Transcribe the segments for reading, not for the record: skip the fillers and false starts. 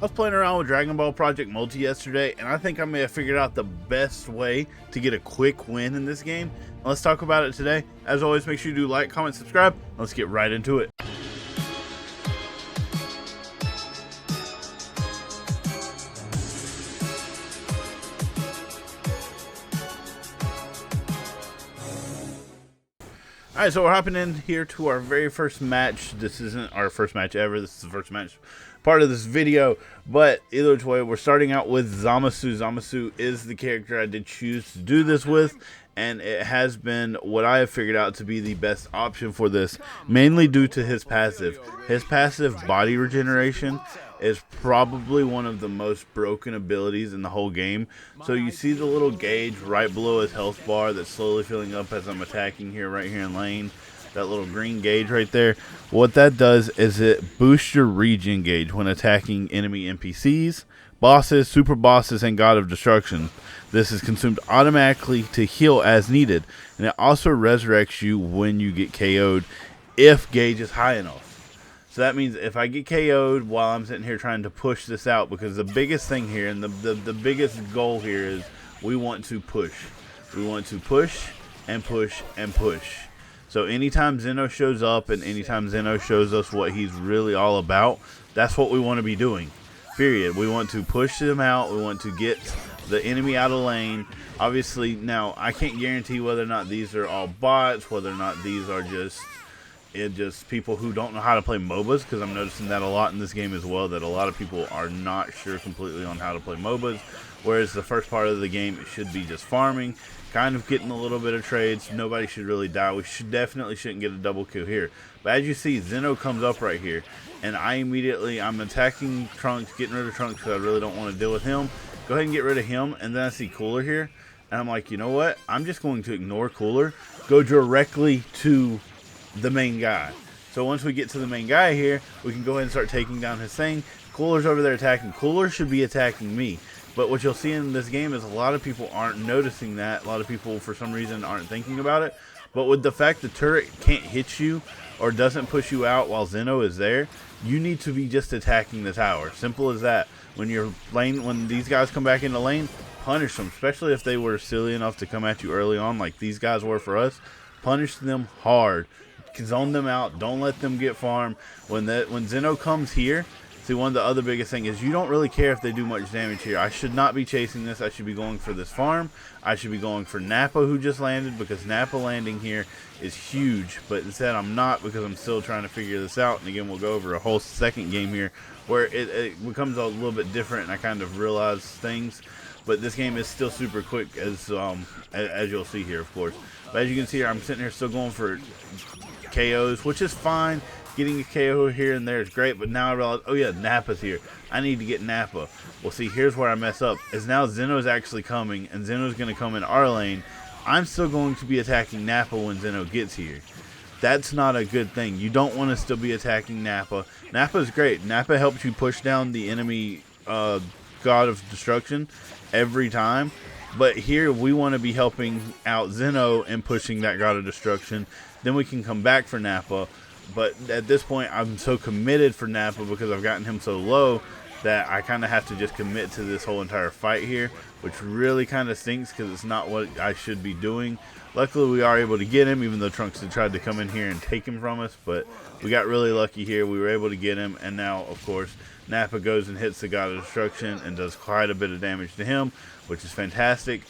I was playing around with Dragon Ball Project Multi yesterday, and I think I may have figured out the best way to get a quick win in this game. Let's talk about it today. As always, make sure you do like, comment, subscribe. Let's get right into it. Alright, so we're hopping in here to our very first match. This isn't our first match ever. This is the first match part of this video. But either which way, we're starting out with Zamasu. Zamasu is the character I did choose to do this with. And it has been what I have figured out to be the best option for this. Mainly due to his passive. His passive body regeneration is probably one of the most broken abilities in the whole game. So you see the little gauge right below his health bar that's slowly filling up as I'm attacking here, right here in lane. That little green gauge right there. What that does is it boosts your regen gauge when attacking enemy NPCs, bosses, super bosses, and God of Destruction. This is consumed automatically to heal as needed. And it also resurrects you when you get KO'd if gauge is high enough. So that means if I get KO'd while I'm sitting here trying to push this out, because the biggest thing here and the biggest goal here is we want to push. We want to push and push and push. So anytime Zeno shows up and anytime Zeno shows us what he's really all about, that's what we want to be doing. Period. We want to push them out. We want to get the enemy out of lane. Obviously, now I can't guarantee whether or not these are all bots, whether or not these are just people who don't know how to play MOBAs, because I'm noticing that a lot in this game as well, that a lot of people are not sure completely on how to play MOBAs, whereas the first part of the game it should be just farming, kind of getting a little bit of trades. Nobody should really die. We definitely shouldn't get a double kill here. But as you see, Zeno comes up right here, and I'm attacking Trunks, getting rid of Trunks because I really don't want to deal with him. Go ahead and get rid of him, and then I see Cooler here, and I'm like, you know what? I'm just going to ignore Cooler, go directly to the main guy. So once we get to the main guy here, we can go ahead and start taking down his thing. Cooler's over there attacking. Cooler should be attacking me. But what you'll see in this game is a lot of people aren't noticing that. A lot of people, for some reason, aren't thinking about it. But with the fact the turret can't hit you or doesn't push you out while Zeno is there, you need to be just attacking the tower. Simple as that. When these guys come back into lane, punish them. Especially if they were silly enough to come at you early on like these guys were for us. Punish them hard. Zone them out. Don't let them get farm. When Zeno comes here, see, one of the other biggest thing is you don't really care if they do much damage here. I should not be chasing this. I should be going for this farm. I should be going for Nappa, who just landed, because Nappa landing here is huge. But instead I'm not, because I'm still trying to figure this out. And again, we'll go over a whole second game here where it becomes a little bit different and I kind of realize things. But this game is still super quick, as you'll see here, of course. But as you can see here, I'm sitting here still going for KOs, which is fine. Getting a KO here and there is great, but now I realize, oh yeah, Nappa's here. I need to get Nappa. Well, see, here's where I mess up. Is now Zeno's actually coming, and Zeno's going to come in our lane. I'm still going to be attacking Nappa when Zeno gets here. That's not a good thing. You don't want to still be attacking Nappa. Nappa's great. Nappa helps you push down the enemy God of Destruction every time. But here we want to be helping out Zeno and pushing that God of Destruction. Then we can come back for Nappa. But at this point, I'm so committed for Nappa because I've gotten him so low that I kind of have to just commit to this whole entire fight here, which really kind of stinks because it's not what I should be doing. Luckily, we are able to get him, even though Trunks had tried to come in here and take him from us. But we got really lucky here. We were able to get him, and now, of course, Nappa goes and hits the God of Destruction and does quite a bit of damage to him, which is fantastic.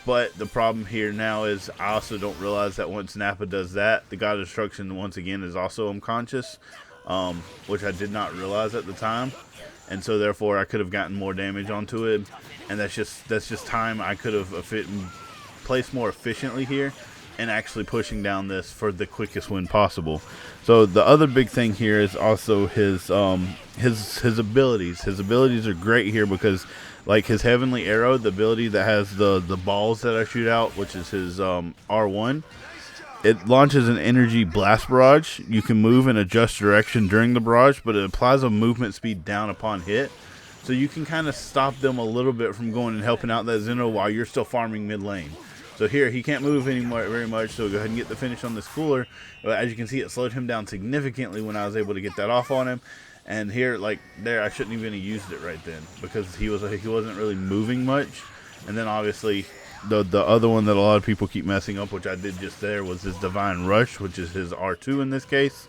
But the problem here now is I also don't realize that once Nappa does that, the God of Destruction once again is also unconscious, which I did not realize at the time. And so therefore I could have gotten more damage onto it, and that's just time I could have placed more efficiently here and actually pushing down this for the quickest win possible. So the other big thing here is also his abilities. His abilities are great here because, like his Heavenly Arrow, the ability that has the balls that I shoot out, which is his R1, it launches an energy blast barrage. You can move and adjust direction during the barrage, but it applies a movement speed down upon hit. So you can kind of stop them a little bit from going and helping out that Zeno while you're still farming mid lane. So here, he can't move anymore very much, so we'll go ahead and get the finish on this Cooler. But as you can see, it slowed him down significantly when I was able to get that off on him. And here, like there, I shouldn't even have used it right then because he wasn't really moving much. And then obviously the other one that a lot of people keep messing up, which I did just there, was his Divine Rush, which is his R2 in this case.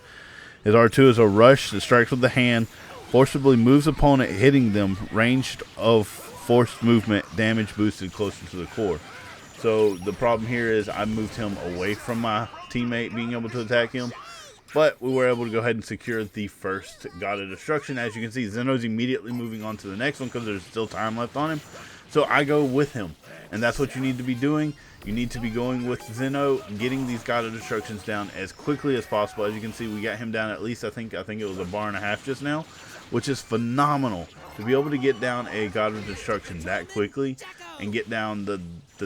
His R2 is a rush that strikes with the hand, forcibly moves opponent, hitting them ranged of forced movement, damage boosted closer to the core. So the problem here is I moved him away from my teammate being able to attack him, but we were able to go ahead and secure the first God of Destruction. As you can see, Zeno's immediately moving on to the next one because there's still time left on him. So I go with him, and that's what you need to be doing. You need to be going with Zeno, getting these God of Destructions down as quickly as possible. As you can see, we got him down at least, I think it was a bar and a half just now, which is phenomenal. To be able to get down a God of Destruction that quickly and get down the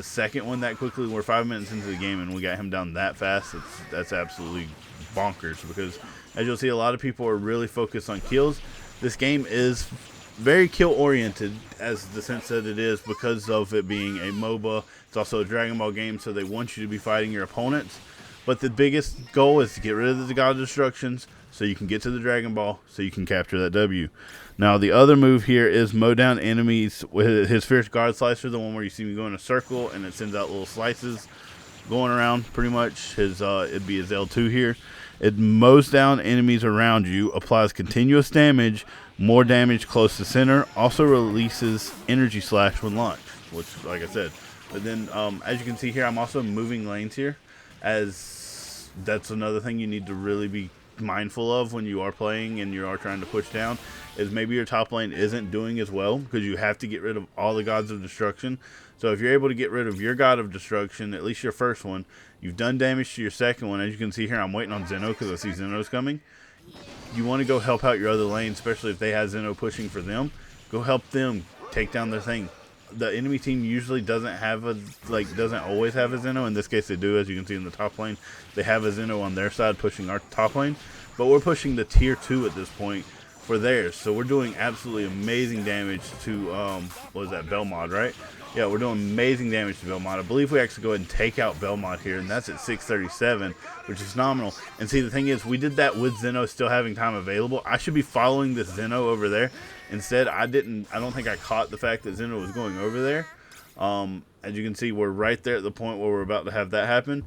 second one that quickly. We're 5 minutes into the game and we got him down that fast. That's absolutely bonkers because, as you'll see, a lot of people are really focused on kills. This game is very kill oriented, as the sense that it is, because of it being a MOBA. It's also a Dragon Ball game, so they want you to be fighting your opponents. But the biggest goal is to get rid of the God of Destructions so you can get to the Dragon Ball so you can capture that W. Now the other move here is mow down enemies with his Fierce Guard Slicer, the one where you see me go in a circle and it sends out little slices going around pretty much. It'd be his L2 here. It mows down enemies around you, applies continuous damage, more damage close to center, also releases Energy Slash when launched, which, like I said. But then, as you can see here, I'm also moving lanes here, as that's another thing you need to really be mindful of when you are playing and you are trying to push down, is maybe your top lane isn't doing as well because you have to get rid of all the Gods of Destruction. So if you're able to get rid of your God of Destruction, at least your first one, you've done damage to your second one. As you can see here, I'm waiting on Zeno because I see Zeno's coming. You want to go help out your other lane, especially if they have Zeno pushing for them. Go help them take down their thing. The enemy team usually doesn't always have a Zeno. In this case they do, as you can see in the top lane. They have a Zeno on their side pushing our top lane. But we're pushing the tier 2 at this point for theirs. So we're doing absolutely amazing damage to, what is that, Belmod, right? Yeah, we're doing amazing damage to Belmod. I believe we actually go ahead and take out Belmod here, and that's at 637, which is phenomenal. And see, the thing is, we did that with Zeno still having time available. I should be following this Zeno over there. Instead, I don't think I caught the fact that Zeno was going over there. As you can see, we're right there at the point where we're about to have that happen.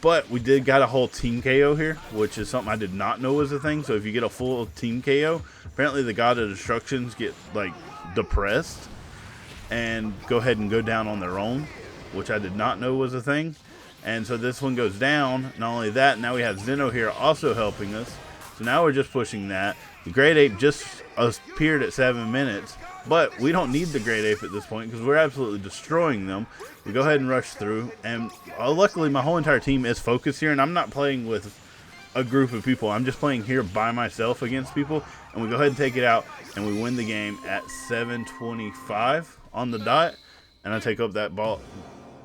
But we did got a whole team KO here, which is something I did not know was a thing. So if you get a full team KO, apparently the God of Destructions get, like, depressed and go ahead and go down on their own, which I did not know was a thing. And so this one goes down. Not only that, now we have Zeno here also helping us. So now we're just pushing that. The Great Ape just appeared at 7 minutes, but we don't need the Great Ape at this point because we're absolutely destroying them. We go ahead and rush through, and luckily my whole entire team is focused here, and I'm not playing with a group of people. I'm just playing here by myself against people, and we go ahead and take it out, and we win the game at 7:25 on the dot, and I take up that ball,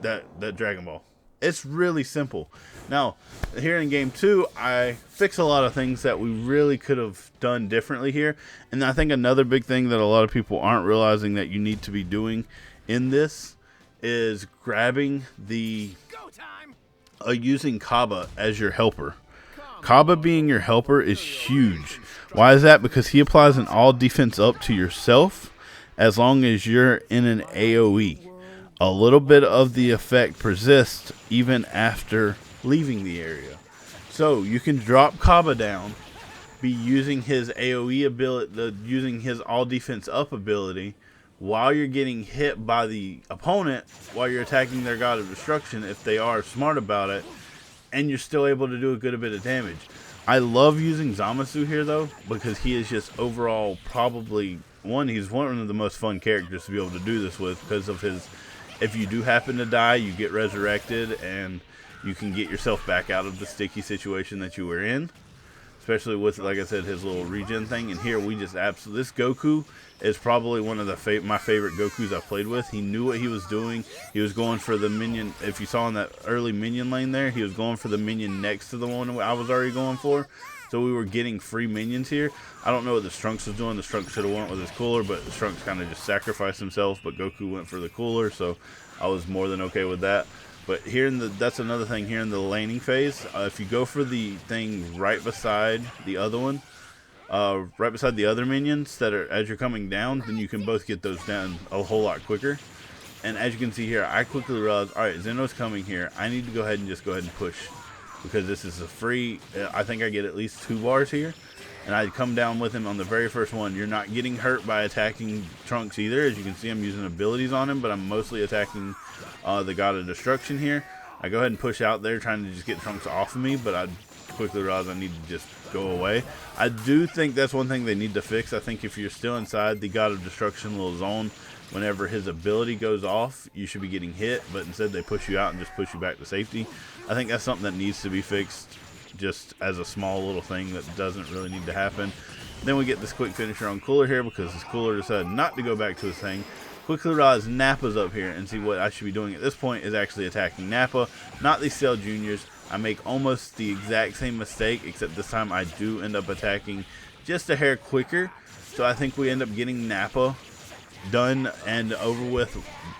that Dragon Ball. It's really simple. Now, here in game 2, I fix a lot of things that we really could have done differently here. And I think another big thing that a lot of people aren't realizing that you need to be doing in this is grabbing using Kaba as your helper. Kaba being your helper is huge. Why is that? Because he applies an all defense up to yourself as long as you're in an AoE. A little bit of the effect persists even after leaving the area. So you can drop Kaba down, be using his AoE ability, using his all defense up ability, while you're getting hit by the opponent, while you're attacking their God of Destruction, if they are smart about it, and you're still able to do a good bit of damage. I love using Zamasu here though, because he is just overall probably he's one of the most fun characters to be able to do this with because of his, if you do happen to die, you get resurrected and you can get yourself back out of the sticky situation that you were in. Especially with, like I said, his little regen thing. And here we just absolutely, this Goku is probably one of my favorite Gokus I've played with. He knew what he was doing. He was going for the minion. If you saw in that early minion lane there, he was going for the minion next to the one I was already going for. So we were getting free minions here. I don't know what the Trunks was doing. The Trunks should have went with his cooler, but the Trunks kind of just sacrificed himself. But Goku went for the cooler, so I was more than okay with that. But here that's another thing here in the laning phase. If you go for the thing right beside the other one, right beside the other minions that are as you're coming down, then you can both get those down a whole lot quicker. And as you can see here, I quickly realized, all right, Zeno's coming here. I need to go ahead and just go ahead and push because this is a free. I think I get at least 2 bars here, and I come down with him on the very first one. You're not getting hurt by attacking Trunks either. As you can see, I'm using abilities on him, but I'm mostly attacking the God of Destruction here. I go ahead and push out there trying to just get Trunks off of me, but I quickly realize I need to just go away. I do think that's one thing they need to fix. I think if you're still inside the God of Destruction little zone, whenever his ability goes off, you should be getting hit, but instead they push you out and just push you back to safety. I think that's something that needs to be fixed just as a small little thing that doesn't really need to happen. Then we get this quick finisher on Cooler here because this Cooler decided not to go back to his thing. Quickly realize Nappa's up here, and see what I should be doing at this point is actually attacking Nappa, not these Cell Juniors. I make almost the exact same mistake, except this time I do end up attacking just a hair quicker. So I think we end up getting Nappa done and over with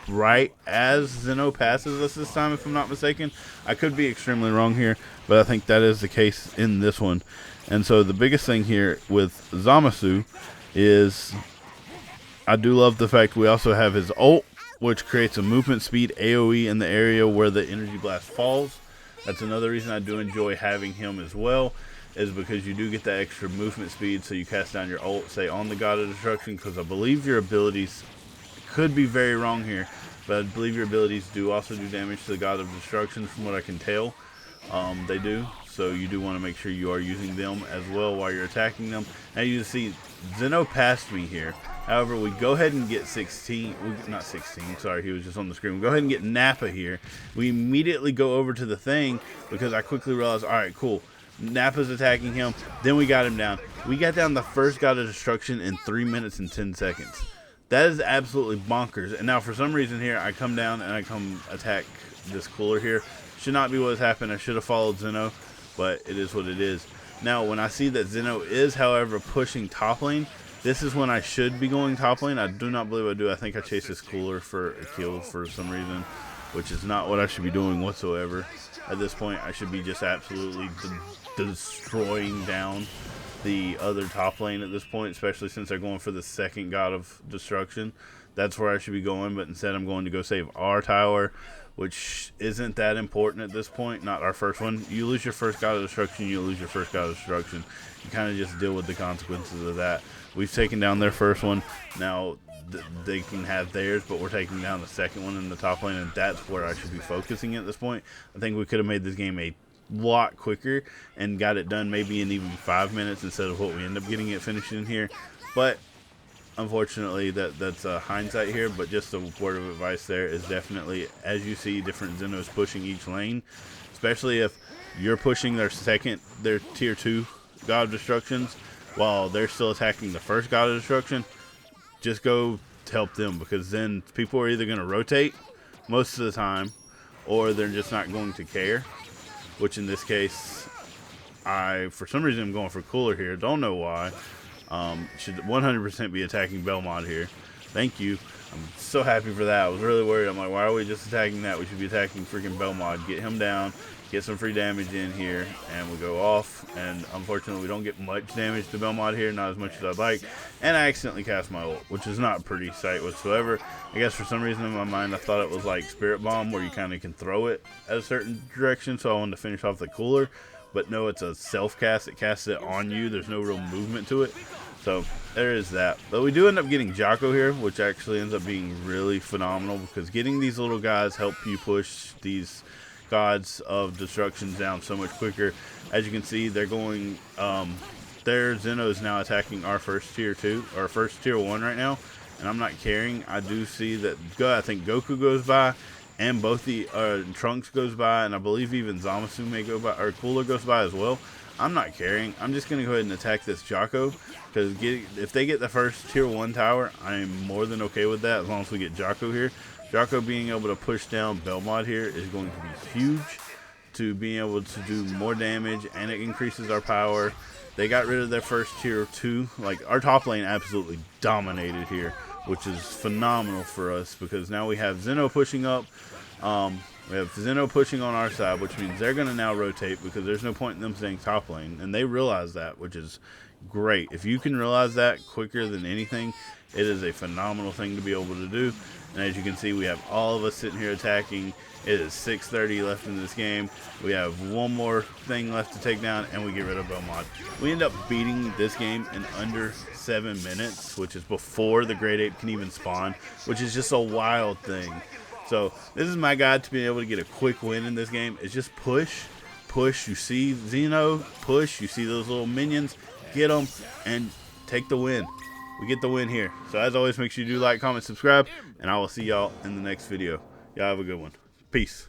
right as Zeno passes us this time, if I'm not mistaken. I could be extremely wrong here, but I think that is the case in this one. And so the biggest thing here with Zamasu is I do love the fact we also have his ult, which creates a movement speed AoE in the area where the energy blast falls. That's another reason I do enjoy having him as well, is because you do get that extra movement speed, so you cast down your ult, say, on the God of Destruction, because I believe your abilities, could be very wrong here, but I believe your abilities do also do damage to the God of Destruction from what I can tell. They do, so you do want to make sure you are using them as well while you're attacking them. Now you see Zeno passed me here. However, we go ahead and get 16, not 16, sorry, he was just on the screen. We go ahead and get Nappa here. We immediately go over to the thing because I quickly realized, all right, cool. Nappa's attacking him. Then we got him down. We got down the first God of Destruction in 3 minutes and 10 seconds. That is absolutely bonkers. And now for some reason here, I come down and I come attack this Cooler here. Should not be what has happened. I should have followed Zeno, but it is what it is. Now, when I see that Zeno is, however, pushing top lane, this is when I should be going top lane. I do not believe I do. I think I chase this Cooler for a kill for some reason, which is not what I should be doing whatsoever. At this point, I should be just absolutely destroying down the other top lane at this point, especially since they're going for the second God of Destruction. That's where I should be going, but instead I'm going to go save our tower, which isn't that important at this point. Not our first one. You lose your first God of Destruction, you lose your first God of Destruction. You kind of just deal with the consequences of that. We've taken down their first one. Now they can have theirs, but we're taking down the second one in the top lane, and that's where I should be focusing at this point. I think we could have made this game a lot quicker and got it done maybe in even 5 minutes instead of what we end up getting it finished in here. But unfortunately, that's hindsight here. But just a word of advice there is definitely, as you see different Zenos pushing each lane, especially if you're pushing their tier 2 God of Destructions while they're still attacking the first God of Destruction, just go help them, because then people are either going to rotate most of the time or they're just not going to care, which in this case, for some reason, I'm going for Cooler here. Don't know why. Should 100% be attacking Belmont here. Thank you. I'm so happy for that. I was really worried. I'm like, why are we just attacking that? We should be attacking freaking Belmont. Get him down. Get some free damage in here, and we go off. And unfortunately, we don't get much damage to Belmont here, not as much as I'd like. And I accidentally cast my ult, which is not a pretty sight whatsoever. I guess for some reason in my mind, I thought it was like Spirit Bomb, where you kind of can throw it at a certain direction. So I wanted to finish off the Cooler. But no, it's a self-cast. It casts it on you. There's no real movement to it. So there is that. But we do end up getting Jocko here, which actually ends up being really phenomenal, because getting these little guys help you push these Gods of Destruction down so much quicker. As you can see, they're going, their Zeno is now attacking our first tier 2, or first tier 1 right now, and I'm not caring. I do see that, I think Goku goes by, and both the Trunks goes by, and I believe even Zamasu may go by, or Cooler goes by as well. I'm not caring. I'm just going to go ahead and attack this Jocko, because if they get the first tier 1 tower, I am more than okay with that, as long as we get Jocko here. Jocko being able to push down Belmont here is going to be huge to being able to do more damage, and it increases our power. They got rid of their first tier 2. Like, our top lane absolutely dominated here, which is phenomenal for us, because now we have Zeno pushing up. We have Zeno pushing on our side, which means they're going to now rotate, because there's no point in them staying top lane, and they realize that, which is great. If you can realize that quicker than anything, it is a phenomenal thing to be able to do. And as you can see, we have all of us sitting here attacking. It is 6:30 left in this game. We have one more thing left to take down, and we get rid of Belmont. We end up beating this game in under 7 minutes, which is before the Great Ape can even spawn, which is just a wild thing. So this is my guide to being able to get a quick win in this game. It's just push. You see Xeno, push. You see those little minions, get them, and take the win. We get the win here. So as always, make sure you do like, comment, subscribe, and I will see y'all in the next video. Y'all have a good one. Peace.